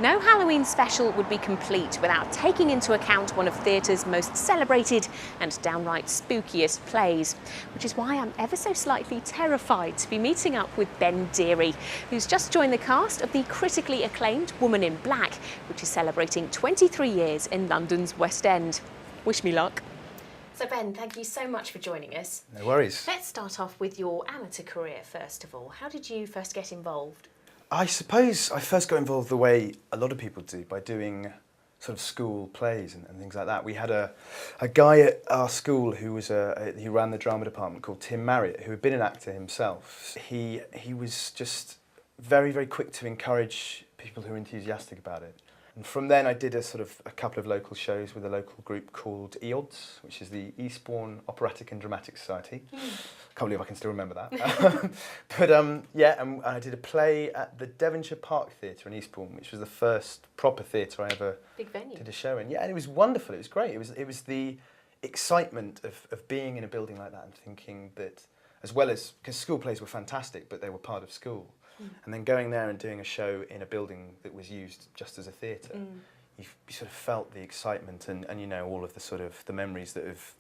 No Halloween special would be complete without taking into account one of theatre's most celebrated and downright spookiest plays, which is why I'm ever so slightly terrified to be meeting up with Ben Deary, who's just joined the cast of the critically acclaimed Woman in Black, which is celebrating 23 years in London's West End. Wish me luck. So Ben, thank you so much for joining us. No worries. Let's start off with your amateur career first of all. How did you first get involved? I suppose I first got involved the way a lot of people do, by doing sort of school plays and things like that. We had a guy at our school who was he ran the drama department called Tim Marriott, who had been an actor himself. He was just very, very quick to encourage people who were enthusiastic about it. And from then I did a couple of local shows with a local group called EODS, which is the Eastbourne Operatic and Dramatic Society. Can't believe I can still remember that. Yeah, and I did a play at the Devonshire Park Theatre in Eastbourne, which was the first proper theatre I ever did a show in. Yeah, and it was wonderful. It was great. It was the excitement of being in a building like that and thinking that, as well as, because school plays were fantastic, but they were part of school. And then going there and doing a show in a building that was used just as a theatre, you sort of felt the excitement and you know, all of the sort of the memories that have,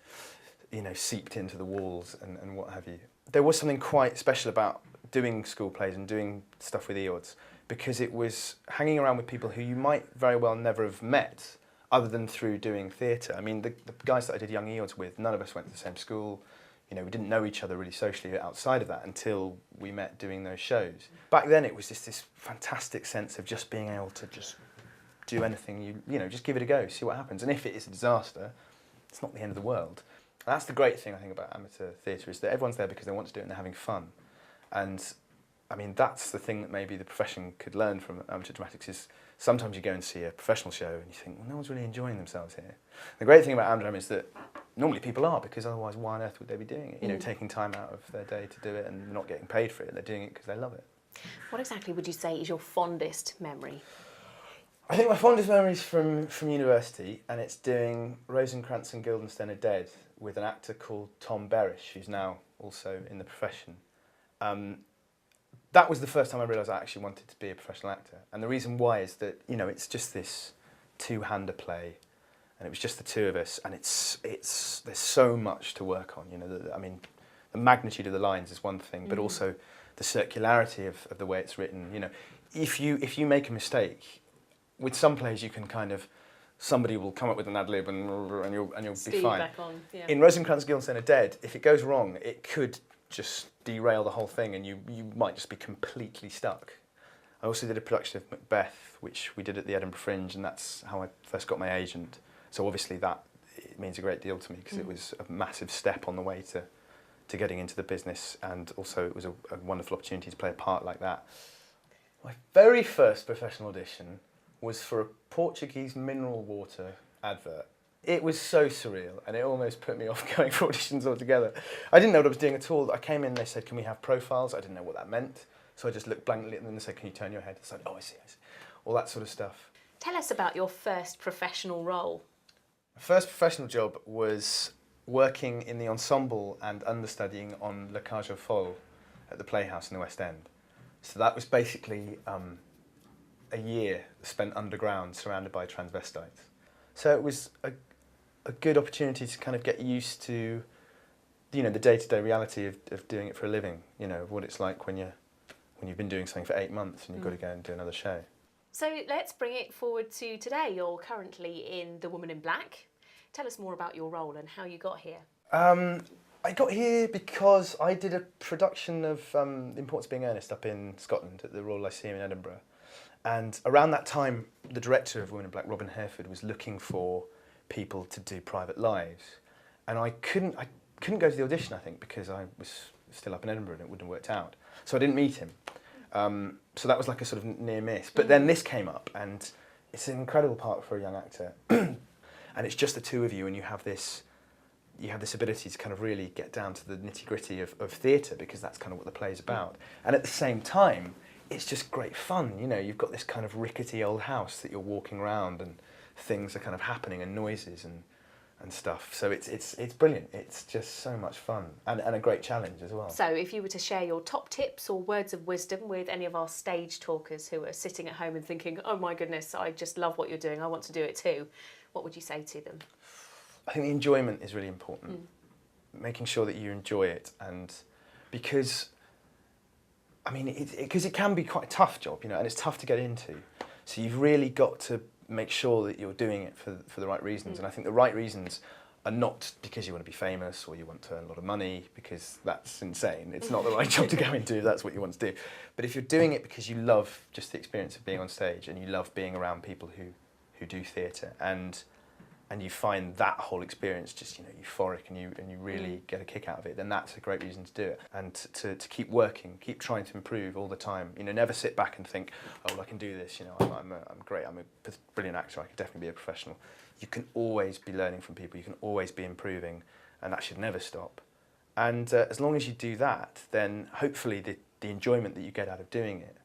you know, seeped into the walls and what have you. There was something quite special about doing school plays and doing stuff with EODS, because it was hanging around with people who you might very well never have met other than through doing theatre. I mean, the guys that I did Young EODS with, none of us went to the same school. You know, we didn't know each other really socially outside of that until we met doing those shows. Back then it was just this fantastic sense of just being able to just do anything, you know, just give it a go, see what happens. And if it is a disaster, it's not the end of the world. And that's the great thing I think about amateur theatre, is that everyone's there because they want to do it and they're having fun. And I mean, that's the thing that maybe the profession could learn from amateur dramatics, is sometimes you go and see a professional show and you think, well, no one's really enjoying themselves here. The great thing about amateur drama is that normally people are, because otherwise why on earth would they be doing it? You know, taking time out of their day to do it and not getting paid for it. They're doing it because they love it. What exactly would you say is your fondest memory? I think my fondest memory is from university, and it's doing Rosencrantz and Guildenstern Are Dead with an actor called Tom Berish, who's now also in the profession. That was the first time I realised I actually wanted to be a professional actor. And the reason why is that, you know, it's just this two-hander play, and it was just the two of us, and there's so much to work on. You know, I mean, the magnitude of the lines is one thing, but also the circularity of the way it's written. You know, if you make a mistake, with some plays you can kind of, somebody will come up with an ad lib and you'll be fine. Back on, yeah. In Rosencrantz and Guildenstern Are Dead, if it goes wrong, it could just derail the whole thing, and you might just be completely stuck. I also did a production of Macbeth, which we did at the Edinburgh Fringe, and that's how I first got my agent. So obviously it means a great deal to me, because it was a massive step on the way to getting into the business, and also it was a wonderful opportunity to play a part like that. My very first professional audition was for a Portuguese mineral water advert. It was so surreal, and it almost put me off going for auditions altogether. I didn't know what I was doing at all. I came in, they said, can we have profiles? I didn't know what that meant. So I just looked blankly, and then they said, can you turn your head? I said, oh, I see. All that sort of stuff. Tell us about your first professional role. My first professional job was working in the ensemble and understudying on La Cage aux Folles at the Playhouse in the West End. So that was basically a year spent underground surrounded by transvestites. So it was a good opportunity to kind of get used to, you know, the day-to-day reality of doing it for a living, you know, what it's like when you've been doing something for 8 months and you've got to go and do another show. So let's bring it forward to today. You're currently in The Woman in Black. Tell us more about your role and how you got here. I got here because I did a production of The Importance of Being Earnest up in Scotland at the Royal Lyceum in Edinburgh. And around that time, the director of Women in Black, Robin Hereford, was looking for people to do private lives. And I couldn't go to the audition, I think, because I was still up in Edinburgh and it wouldn't have worked out. So I didn't meet him. So that was like a sort of near miss. But then this came up, and it's an incredible part for a young actor. And it's just the two of you, and you have this ability to kind of really get down to the nitty-gritty of theatre, because that's kind of what the play's about. And at the same time, it's just great fun. You know, you've got this kind of rickety old house that you're walking around, and things are kind of happening, and noises, and and stuff. So it's brilliant. It's just so much fun and a great challenge as well. So if you were to share your top tips or words of wisdom with any of our stage talkers who are sitting at home and thinking, oh my goodness, I just love what you're doing, I want to do it too, what would you say to them? I think the enjoyment is really important. Making sure that you enjoy it, and because I mean, because it can be quite a tough job, you know, and it's tough to get into. So you've really got to make sure that you're doing it for the right reasons. And I think the right reasons are not because you want to be famous or you want to earn a lot of money, because that's insane. It's not the right job to go into if that's what you want to do. But if you're doing it because you love just the experience of being on stage, and you love being around people who do theatre, and you find that whole experience just, you know, euphoric, and you really get a kick out of it, then that's a great reason to do it. And to keep working, keep trying to improve all the time. You know, never sit back and think, oh, well, I can do this. You know, I'm great. I'm a brilliant actor. I could definitely be a professional. You can always be learning from people. You can always be improving, and that should never stop. And as long as you do that, then hopefully the enjoyment that you get out of doing it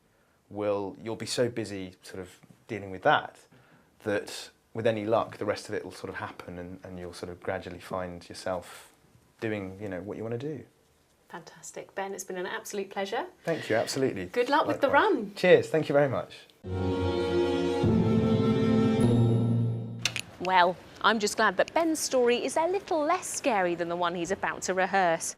you'll be so busy sort of dealing with that with any luck, the rest of it will sort of happen, and you'll sort of gradually find yourself doing, you know, what you want to do. Fantastic. Ben, it's been an absolute pleasure. Thank you, absolutely. Good luck with the run. Cheers, thank you very much. Well, I'm just glad that Ben's story is a little less scary than the one he's about to rehearse.